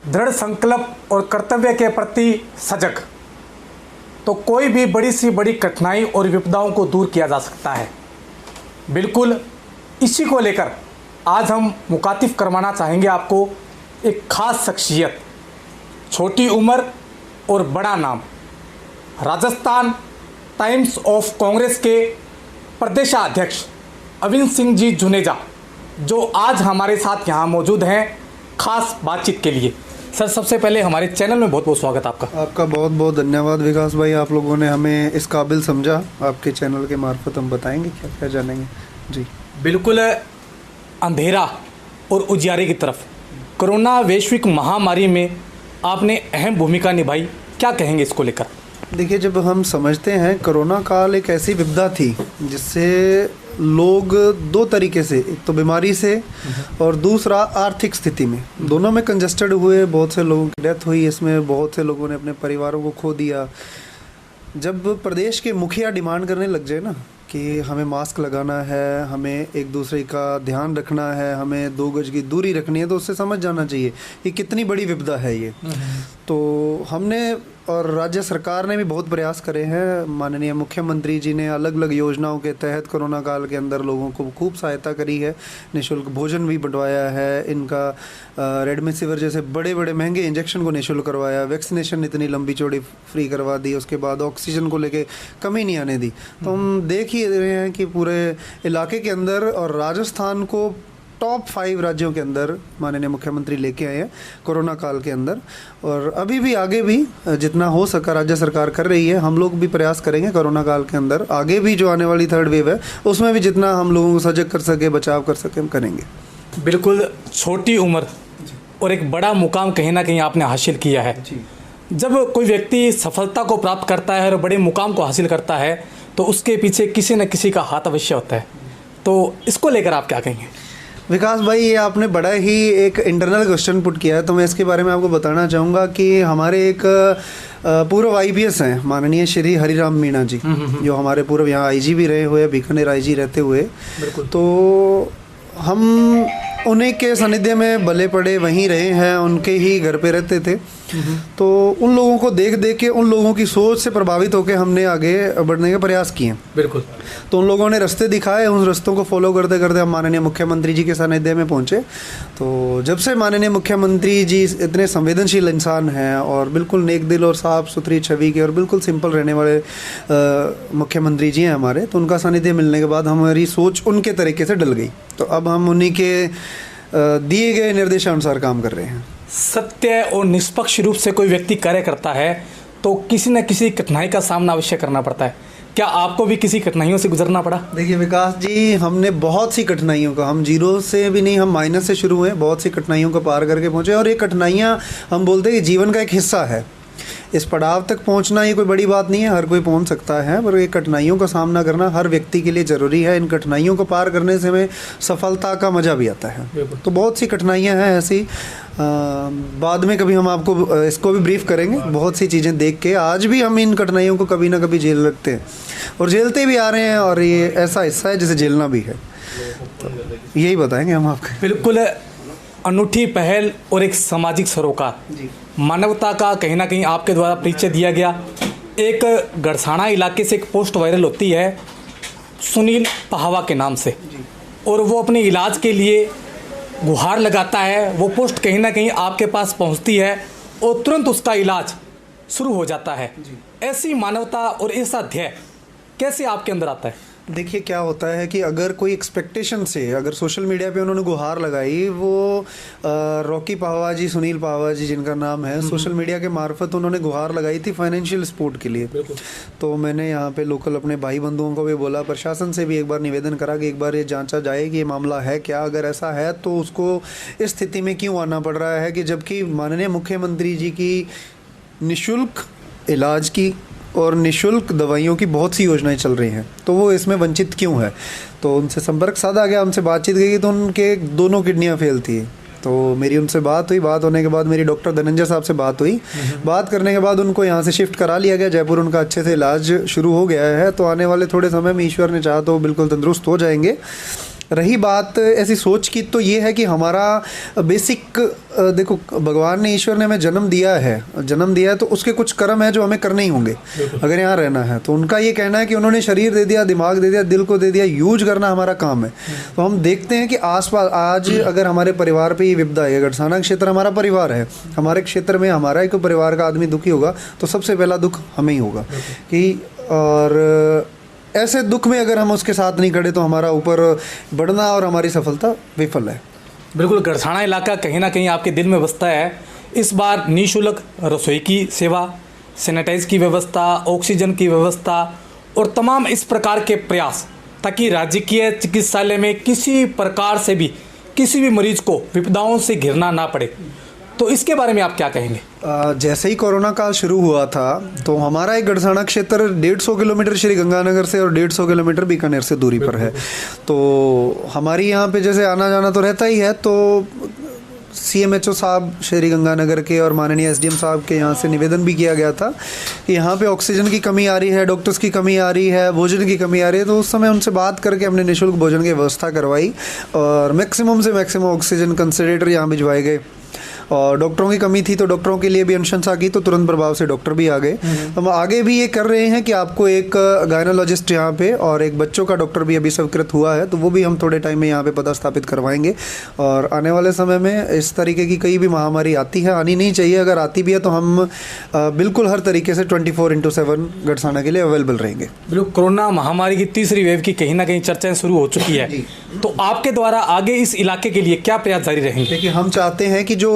दृढ़ संकल्प और कर्तव्य के प्रति सजग, तो कोई भी बड़ी सी बड़ी कठिनाई और विपदाओं को दूर किया जा सकता है। बिल्कुल इसी को लेकर आज हम मुखातिब करवाना चाहेंगे आपको एक खास शख्सियत, छोटी उम्र और बड़ा नाम, राजस्थान टाइम्स ऑफ कांग्रेस के प्रदेशाध्यक्ष अविन सिंह जी जुनेजा, जो आज हमारे साथ यहाँ मौजूद हैं खास बातचीत के लिए। सर, सबसे पहले हमारे चैनल में बहुत बहुत स्वागत आपका। आपका बहुत बहुत धन्यवाद विकास भाई, आप लोगों ने हमें इस काबिल समझा। आपके चैनल के मार्फत हम बताएंगे क्या क्या जानेंगे जी। बिल्कुल, अंधेरा और उजियारे की तरफ कोरोना वैश्विक महामारी में आपने अहम भूमिका निभाई, क्या कहेंगे इसको लेकर? देखिए, जब हम समझते हैं कोरोना काल एक ऐसी विपदा थी जिससे लोग दो तरीके से, एक तो बीमारी से और दूसरा आर्थिक स्थिति में, दोनों में कंजस्टेड हुए। बहुत से लोगों की डेथ हुई, इसमें बहुत से लोगों ने अपने परिवारों को खो दिया। जब प्रदेश के मुखिया डिमांड करने लग जाए ना कि हमें मास्क लगाना है, हमें एक दूसरे का ध्यान रखना है, हमें 2 गज की दूरी रखनी है, तो उससे समझ जाना चाहिए कि कितनी बड़ी विपदा है ये। तो हमने और राज्य सरकार ने भी बहुत प्रयास करे हैं। माननीय मुख्यमंत्री जी ने अलग अलग योजनाओं के तहत कोरोना काल के अंदर लोगों को खूब सहायता करी है। निःशुल्क भोजन भी बंटवाया है, इनका रेमडेसिविर जैसे बड़े बड़े महंगे इंजेक्शन को निःशुल्क करवाया, वैक्सीनेशन इतनी लंबी चौड़ी फ्री करवा दी, उसके बाद ऑक्सीजन को लेके कमी नहीं आने दी। तो हम देख ही रहे हैं कि पूरे इलाके के अंदर और राजस्थान को टॉप 5 राज्यों के अंदर माननीय मुख्यमंत्री लेके आए हैं कोरोना काल के अंदर। और अभी भी आगे भी जितना हो सका राज्य सरकार कर रही है, हम लोग भी प्रयास करेंगे कोरोना काल के अंदर। आगे भी जो आने वाली 3rd वेव है उसमें भी जितना हम लोगों को सजग कर सके, बचाव कर सके, हम करेंगे। बिल्कुल, छोटी उम्र और एक बड़ा मुकाम कहीं ना कहीं आपने हासिल किया है। जब कोई व्यक्ति सफलता को प्राप्त करता है और बड़े मुकाम को हासिल करता है तो उसके पीछे किसी न किसी का हाथ अवश्य होता है, तो इसको लेकर आप क्या कहेंगे? विकास भाई, ये आपने बड़ा ही एक इंटरनल क्वेश्चन पुट किया है, तो मैं इसके बारे में आपको बताना चाहूँगा कि हमारे एक पूर्व IPS हैं माननीय श्री हरिराम मीणा जी, जो हमारे पूर्व यहाँ IG भी रहे हुए, बीकानेर IG रहते हुए। तो हम उन्हीं के सानिध्य में भले पड़े वहीं रहे हैं, उनके ही घर पे रहते थे। तो उन लोगों को देख देख के, उन लोगों की सोच से प्रभावित होकर हमने आगे बढ़ने के प्रयास किए। बिल्कुल। तो उन लोगों ने रास्ते दिखाए, उन रास्तों को फॉलो करते करते हम माननीय मुख्यमंत्री जी के सानिध्य में पहुंचे। तो जब से माननीय मुख्यमंत्री जी इतने संवेदनशील इंसान हैं और बिल्कुल नेक दिल और साफ सुथरी छवि के और बिल्कुल सिंपल रहने वाले मुख्यमंत्री जी हैं हमारे, तो उनका सानिध्य मिलने के बाद हमारी सोच उनके तरीके से डल गई। तो अब हम उन्हीं के दिए गए निर्देशानुसार काम कर रहे हैं। सत्य और निष्पक्ष रूप से कोई व्यक्ति कार्य करता है तो किसी न किसी कठिनाई का सामना अवश्य करना पड़ता है। क्या आपको भी किसी कठिनाइयों से गुजरना पड़ा? देखिए विकास जी, हमने बहुत सी कठिनाइयों का, हम जीरो से भी नहीं, हम माइनस से शुरू हुए, बहुत सी कठिनाइयों को पार करके पहुँचे। और ये कठिनाइयाँ हम बोलते हैं कि जीवन का एक हिस्सा है। इस पड़ाव तक पहुंचना ये कोई बड़ी बात नहीं है, हर कोई पहुंच सकता है, पर ये कठिनाइयों का सामना करना हर व्यक्ति के लिए ज़रूरी है। इन कठिनाइयों को पार करने से हमें सफलता का मज़ा भी आता है। तो बहुत सी कठिनाइयां हैं ऐसी, बाद में कभी हम आपको इसको भी ब्रीफ करेंगे। बहुत सी चीज़ें देख के आज भी हम इन कठिनाइयों को कभी ना कभी झेल रखते हैं और झेलते भी आ रहे हैं, और ये ऐसा हिस्सा है जिसे झेलना भी है। तो यही बताएँगे हम आपको। बिल्कुल, अनूठी पहल और एक सामाजिक सरोकार, मानवता का कहीं ना कहीं आपके द्वारा परिचय दिया गया। एक गड़साना इलाके से एक पोस्ट वायरल होती है सुनील पहावा के नाम से, और वो अपने इलाज के लिए गुहार लगाता है। वो पोस्ट कहीं ना कहीं आपके पास पहुंचती है और तुरंत उसका इलाज शुरू हो जाता है। ऐसी मानवता और ऐसा ध्येय कैसे आपके अंदर आता है? देखिए, क्या होता है कि अगर कोई एक्सपेक्टेशन से, अगर सोशल मीडिया पे उन्होंने गुहार लगाई, वो रॉकी पावा जी, सुनील पावा जी जिनका नाम है, सोशल मीडिया के मार्फत उन्होंने गुहार लगाई थी फाइनेंशियल सपोर्ट के लिए। तो मैंने यहाँ पे लोकल अपने भाई बंधुओं को भी बोला, प्रशासन से भी एक बार निवेदन करा कि एक बार ये जांचा जाए कि ये मामला है क्या। अगर ऐसा है तो उसको इस स्थिति में क्यों आना पड़ रहा है कि जबकि माननीय मुख्यमंत्री जी की निःशुल्क इलाज की और निःशुल्क दवाइयों की बहुत सी योजनाएं चल रही हैं, तो वो इसमें वंचित क्यों है। तो उनसे संपर्क साधा गया, हमसे बातचीत की, तो उनके दोनों किडनियां फेल थी। तो मेरी उनसे बात हुई, बात होने के बाद मेरी डॉक्टर धनंजय साहब से बात हुई। बात करने के बाद उनको यहाँ से शिफ्ट करा लिया गया जयपुर, उनका अच्छे से इलाज शुरू हो गया है। तो आने वाले थोड़े समय में ईश्वर ने चाहा तो बिल्कुल तंदुरुस्त हो जाएंगे। रही बात ऐसी सोच की, तो ये है कि हमारा बेसिक देखो, भगवान ने, ईश्वर ने हमें जन्म दिया है तो उसके कुछ कर्म है जो हमें करने ही होंगे अगर यहाँ रहना है। तो उनका ये कहना है कि उन्होंने शरीर दे दिया, दिमाग दे दिया, दिल को दे दिया, यूज करना हमारा काम है। तो हम देखते हैं कि आसपास आज अगर हमारे परिवार पे ये विपदा है, गढ़साना क्षेत्र हमारा परिवार है, हमारे क्षेत्र में हमारा एक परिवार का आदमी दुखी होगा तो सबसे पहला दुख हमें ही होगा कि, और ऐसे दुख में अगर हम उसके साथ नहीं खड़े तो हमारा ऊपर बढ़ना और हमारी सफलता विफल है। बिल्कुल, गढ़साना इलाका कहीं ना कहीं आपके दिल में बसता है। इस बार निःशुल्क रसोई की सेवा, सैनिटाइज की व्यवस्था, ऑक्सीजन की व्यवस्था और तमाम इस प्रकार के प्रयास, ताकि राजकीय चिकित्सालय में किसी प्रकार से भी किसी भी मरीज को विपदाओं से घिरना ना पड़े, तो इसके बारे में आप क्या कहेंगे? जैसे ही कोरोना काल शुरू हुआ था तो हमारा एक गढ़साना क्षेत्र 150 किलोमीटर श्री गंगानगर से और 150 किलोमीटर बीकानेर से दूरी पर है। तो हमारी यहाँ पे जैसे आना जाना तो रहता ही है। तो CMHO साहब श्री गंगानगर के और माननीय SDM साहब के यहाँ से निवेदन भी किया गया था कि यहाँ पे ऑक्सीजन की कमी आ रही है, डॉक्टर्स की कमी आ रही है, भोजन की कमी आ रही है। तो उस समय उनसे बात करके हमने निःशुल्क भोजन की व्यवस्था करवाई और मैक्सिमम से मैक्सिमम ऑक्सीजन कंसंट्रेटर यहाँ भिजवाए गए। और डॉक्टरों की कमी थी तो डॉक्टरों के लिए भी अनुशंसा की, तो तुरंत प्रभाव से डॉक्टर भी आ गए। हम आगे भी ये कर रहे हैं कि आपको एक गायनोलॉजिस्ट यहाँ पे और एक बच्चों का डॉक्टर भी अभी स्वीकृत हुआ है, तो वो भी हम थोड़े टाइम में यहाँ पे पदस्थापित करवाएंगे। और आने वाले समय में इस तरीके की कोई भी महामारी आती है, आनी नहीं चाहिए, अगर आती भी है तो हम बिल्कुल हर तरीके से 24/7 गढ़साना के लिए अवेलेबल रहेंगे। बिल्कुल, कोरोना महामारी की तीसरी वेव की कहीं ना कहीं चर्चाएं शुरू हो चुकी है, तो आपके द्वारा आगे इस इलाके के लिए क्या प्रयास जारी रहेंगे? देखिए, हम चाहते हैं कि जो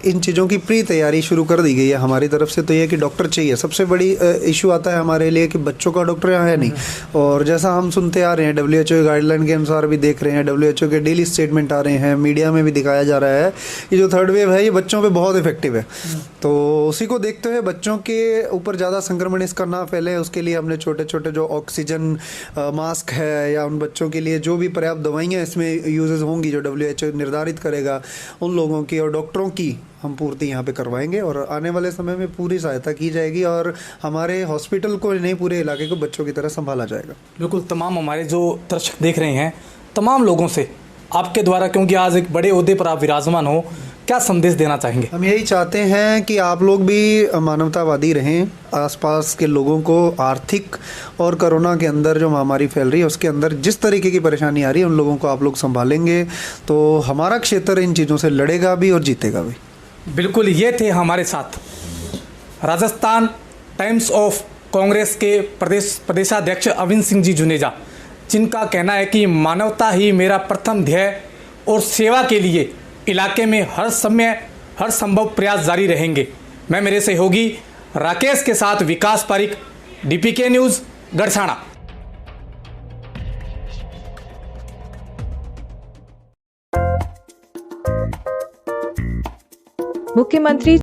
इन चीज़ों की प्री तैयारी शुरू कर दी गई है हमारी तरफ से, तो ये कि डॉक्टर चाहिए। सबसे बड़ी इशू आता है हमारे लिए कि बच्चों का डॉक्टर यहाँ है नहीं। और जैसा हम सुनते आ रहे हैं, WHO गाइडलाइन के अनुसार भी देख रहे हैं, WHO के डेली स्टेटमेंट आ रहे हैं, मीडिया में भी दिखाया जा रहा है कि जो थर्ड वेव है ये बच्चों पे बहुत इफेक्टिव है। तो उसी को देखते हुए बच्चों के ऊपर ज़्यादा संक्रमण इसका ना फैले, उसके लिए हमने छोटे छोटे जो ऑक्सीजन मास्क है या उन बच्चों के लिए जो भी पर्याप्त दवाइयाँ इसमें यूजेस होंगी जो WHO निर्धारित करेगा, उन लोगों की और डॉक्टरों की हम पूर्ति यहाँ पे करवाएंगे। और आने वाले समय में पूरी सहायता की जाएगी और हमारे हॉस्पिटल को नहीं, पूरे इलाके को बच्चों की तरह संभाला जाएगा। बिल्कुल, तमाम हमारे जो दर्शक देख रहे हैं, तमाम लोगों से आपके द्वारा, क्योंकि आज एक बड़े ओहदे पर आप विराजमान हो, क्या संदेश देना चाहेंगे? हम यही चाहते हैं कि आप लोग भी मानवतावादी रहें, आसपास के लोगों को आर्थिक और कोरोना के अंदर जो महामारी फैल रही है उसके अंदर जिस तरीके की परेशानी आ रही है उन लोगों को आप लोग संभालेंगे तो हमारा क्षेत्र इन चीज़ों से लड़ेगा भी और जीतेगा भी। बिल्कुल, ये थे हमारे साथ राजस्थान टाइम्स ऑफ कांग्रेस के प्रदेशाध्यक्ष अविन सिंह जी जुनेजा, जिनका कहना है कि मानवता ही मेरा प्रथम ध्येय और सेवा के लिए इलाके में हर समय हर संभव प्रयास जारी रहेंगे। मैं मेरे सहयोगी राकेश के साथ विकास पारिक, DPK न्यूज़, गढ़साना। मुख्यमंत्री